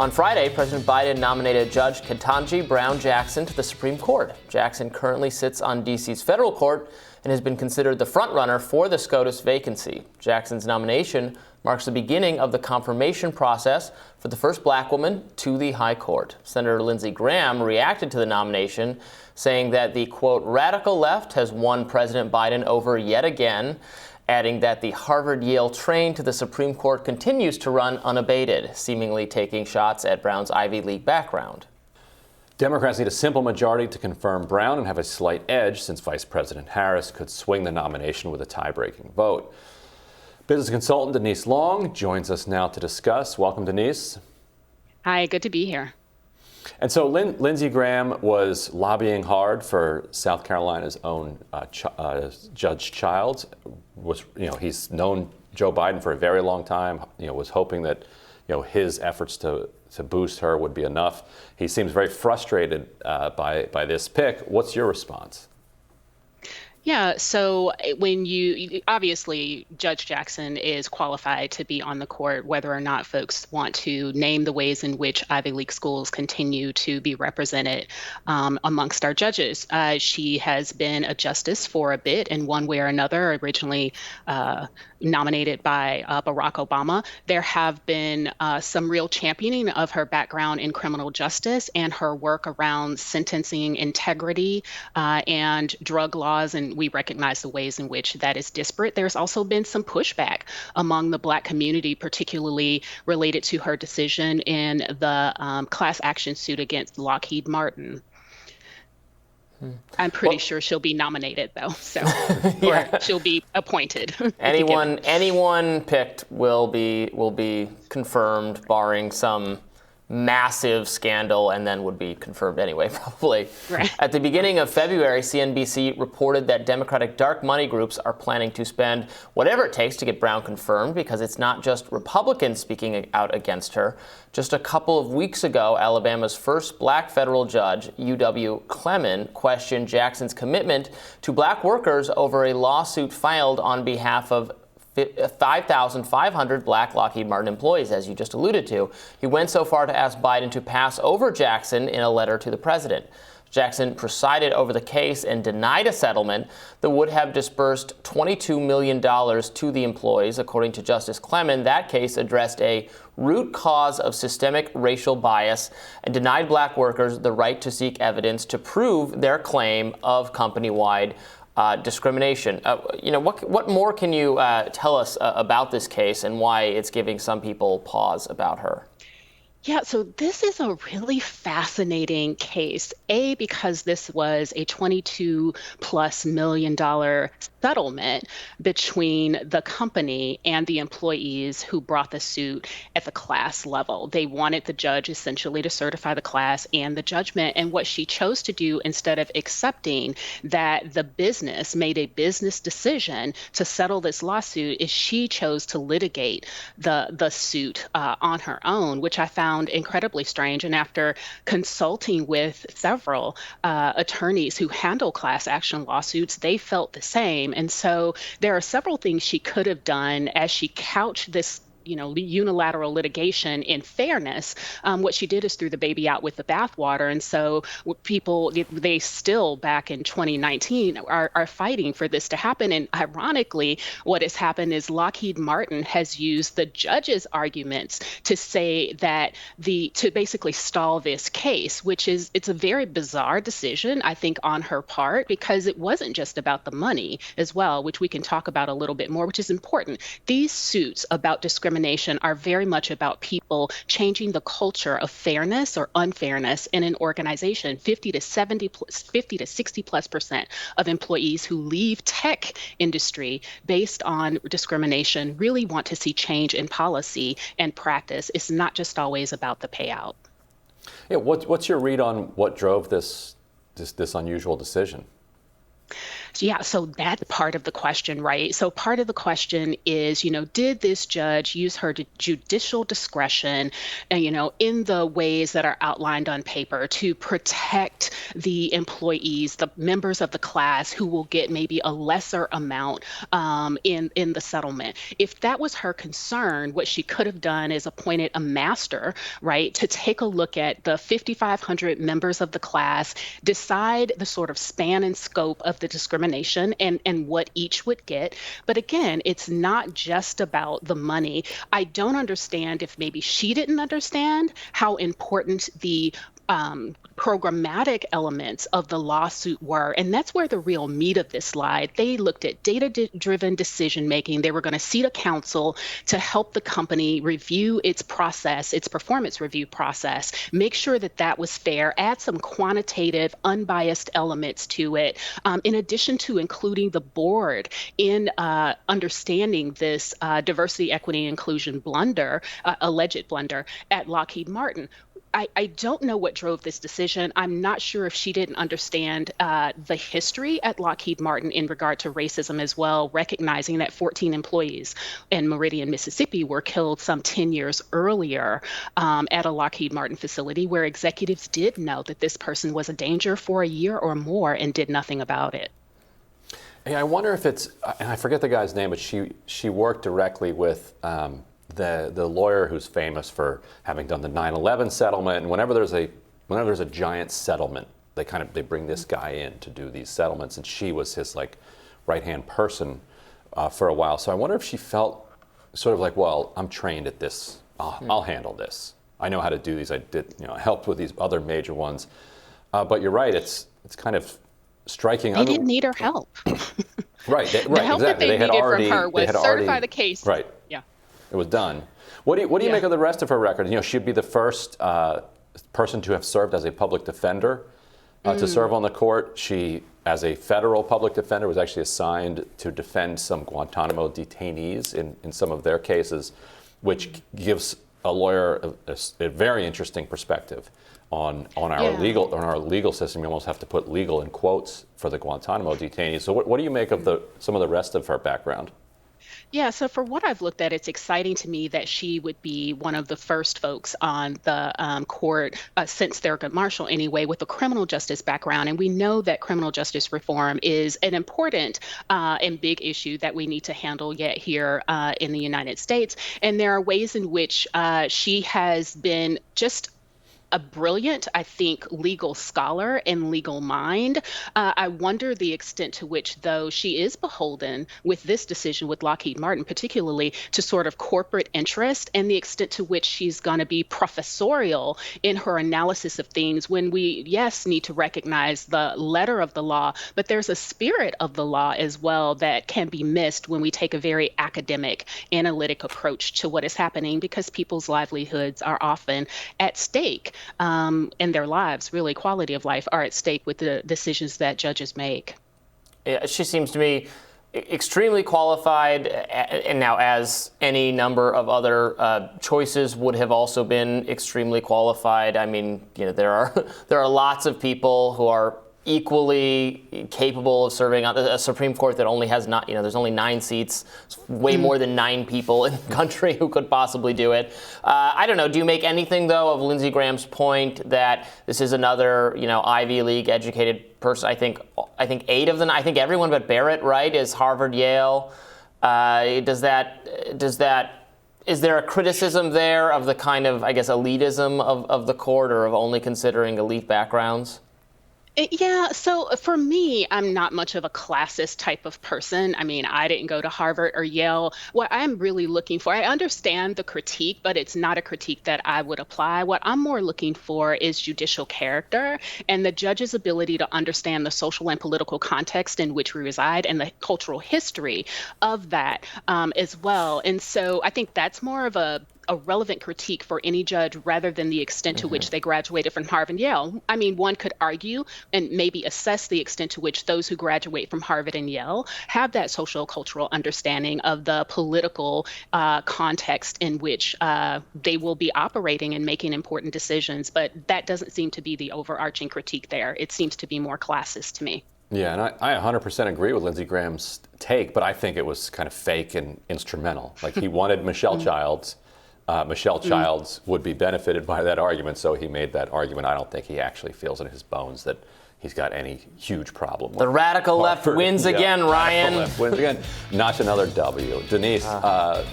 On Friday, President Biden nominated Judge Ketanji Brown Jackson to the Supreme Court. Jackson currently sits on D.C.'s federal court and has been considered the frontrunner for the SCOTUS vacancy. Jackson's nomination marks the beginning of the confirmation process for the first black woman to the high court. Senator Lindsey Graham reacted to the nomination, saying that the, quote, radical left has won President Biden over yet again, adding that the Harvard-Yale train to the Supreme Court continues to run unabated, seemingly taking shots at Brown's Ivy League background. Democrats need a simple majority to confirm Brown and have a slight edge, since Vice President Harris could swing the nomination with a tie-breaking vote. Business consultant Denise Long joins us now to discuss. Welcome, Denise. Hi, good to be here. And so Lindsey Graham was lobbying hard for South Carolina's own Judge Childs. He's known Joe Biden for a very long time. Was hoping that his efforts to boost her would be enough. He seems very frustrated by this pick. What's your response? Yeah, so obviously Judge Jackson is qualified to be on the court, whether or not folks want to name the ways in which Ivy League schools continue to be represented amongst our judges. She has been a justice for a bit in one way or another, originally nominated by Barack Obama. There have been some real championing of her background in criminal justice and her work around sentencing integrity and drug laws, and we recognize the ways in which that is disparate. There's also been some pushback among the Black community, particularly related to her decision in the class action suit against Lockheed Martin. I'm pretty sure she'll be nominated, though, or she'll be appointed. Anyone picked will be confirmed, barring some massive scandal, and then would be confirmed anyway, probably. Right. At the beginning of February, CNBC reported that Democratic dark money groups are planning to spend whatever it takes to get Brown confirmed, because it's not just Republicans speaking out against her. Just a couple of weeks ago, Alabama's first black federal judge, UW Clemon, questioned Jackson's commitment to black workers over a lawsuit filed on behalf of 5,500 black Lockheed Martin employees, as you just alluded to. He went so far to ask Biden to pass over Jackson in a letter to the president. Jackson presided over the case and denied a settlement that would have disbursed $22 million to the employees. According to Justice Clemon, that case addressed a root cause of systemic racial bias and denied black workers the right to seek evidence to prove their claim of company-wide discrimination. What more can you tell us about this case and why it's giving some people pause about her? Yeah, so this is a really fascinating case, because this was a $22+ million settlement between the company and the employees who brought the suit at the class level. They wanted the judge essentially to certify the class and the judgment. And what she chose to do, instead of accepting that the business made a business decision to settle this lawsuit, is she chose to litigate the suit on her own, which I found incredibly strange. And after consulting with several attorneys who handle class action lawsuits, they felt the same. And so there are several things she could have done as she couched this unilateral litigation in fairness. What she did is threw the baby out with the bathwater. And so people, they still back in 2019 are fighting for this to happen. And ironically, what has happened is Lockheed Martin has used the judge's arguments to say that to basically stall this case, it's a very bizarre decision, I think, on her part, because it wasn't just about the money as well, which we can talk about a little bit more, which is important. These suits about discrimination are very much about people changing the culture of fairness or unfairness in an organization. 50 to 60+% of employees who leave tech industry based on discrimination really want to see change in policy and practice. It's not just always about the payout. Yeah, what's your read on what drove this unusual decision? Yeah, so that's part of the question, right? So part of the question is, did this judge use her judicial discretion, in the ways that are outlined on paper to protect the employees, the members of the class who will get maybe a lesser amount in the settlement? If that was her concern, what she could have done is appointed a master, right, to take a look at the 5,500 members of the class, decide the sort of span and scope of the discrimination and what each would get. But again, it's not just about the money. I don't understand if maybe she didn't understand how important the programmatic elements of the lawsuit were. And that's where the real meat of this lied. They looked at data-driven decision making. They were going to seat a counsel to help the company review its process, its performance review process, make sure that that was fair, add some quantitative, unbiased elements to it, in addition to including the board in understanding this diversity, equity, and inclusion blunder, alleged blunder at Lockheed Martin. I don't know what drove this decision. I'm not sure if she didn't understand the history at Lockheed Martin in regard to racism as well, recognizing that 14 employees in Meridian, Mississippi were killed some 10 years earlier at a Lockheed Martin facility where executives did know that this person was a danger for a year or more and did nothing about it. Hey, I wonder if it's, and I forget the guy's name, but she worked directly with the lawyer who's famous for having done the 9/11 settlement. And whenever there's a giant settlement, they bring this guy in to do these settlements, and she was his right-hand person for a while. So I wonder if she felt sort of like, well, I'm trained at this. I'll handle this. I know how to do these. I did, helped with these other major ones. But you're right. It's kind of striking. They didn't need her help. Right. The help exactly. that they needed from her was certify the case. Right. Yeah. It was done. What do you make of the rest of her record? She'd be the first person to have served as a public defender to serve on the court. She, as a federal public defender, was actually assigned to defend some Guantanamo detainees in some of their cases, which gives a lawyer a very interesting perspective on our legal system. You almost have to put legal in quotes for the Guantanamo detainees. So what do you make of some of the rest of her background? Yeah, so for what I've looked at, it's exciting to me that she would be one of the first folks on the court since Thurgood Marshall anyway, with a criminal justice background. And we know that criminal justice reform is an important and big issue that we need to handle yet here in the United States. And there are ways in which she has been just a brilliant, I think, legal scholar and legal mind. I wonder the extent to which, though, she is beholden with this decision with Lockheed Martin, particularly to sort of corporate interest, and the extent to which she's going to be professorial in her analysis of things when we, yes, need to recognize the letter of the law, but there's a spirit of the law as well that can be missed when we take a very academic, analytic approach to what is happening, because people's livelihoods are often at stake. And their lives, really, quality of life, are at stake with the decisions that judges make. Yeah, she seems to me extremely qualified, and now, as any number of other choices would have also been extremely qualified. I mean, there are lots of people who are equally capable of serving on a Supreme Court that only has there's only 9 seats, way more than 9 people in the country who could possibly do it. I don't know. Do you make anything, though, of Lindsey Graham's point that this is another, Ivy League educated person? I think 8 of them. I think everyone but Barrett, right, is Harvard, Yale. Is there a criticism there of the kind of, I guess, elitism of the court, or of only considering elite backgrounds? Yeah, so for me, I'm not much of a classist type of person. I mean, I didn't go to Harvard or Yale. What I'm really looking for, I understand the critique, but it's not a critique that I would apply. What I'm more looking for is judicial character and the judge's ability to understand the social and political context in which we reside and the cultural history of that as well. And so I think that's more of a relevant critique for any judge rather than the extent to which they graduated from Harvard and Yale. I mean, one could argue and maybe assess the extent to which those who graduate from Harvard and Yale have that social cultural understanding of the political context in which they will be operating and making important decisions. But that doesn't seem to be the overarching critique there. It seems to be more classist to me. Yeah, and I 100% agree with Lindsey Graham's take, but I think it was kind of fake and instrumental. Like he wanted Michelle Childs. Michelle Childs would be benefited by that argument, so he made that argument. I don't think he actually feels in his bones that he's got any huge problem. The radical left wins again, Ryan. Left wins again. Notch another W. Denise,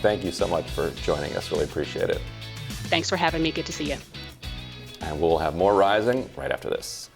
thank you so much for joining us. Really appreciate it. Thanks for having me. Good to see you. And we'll have more Rising right after this.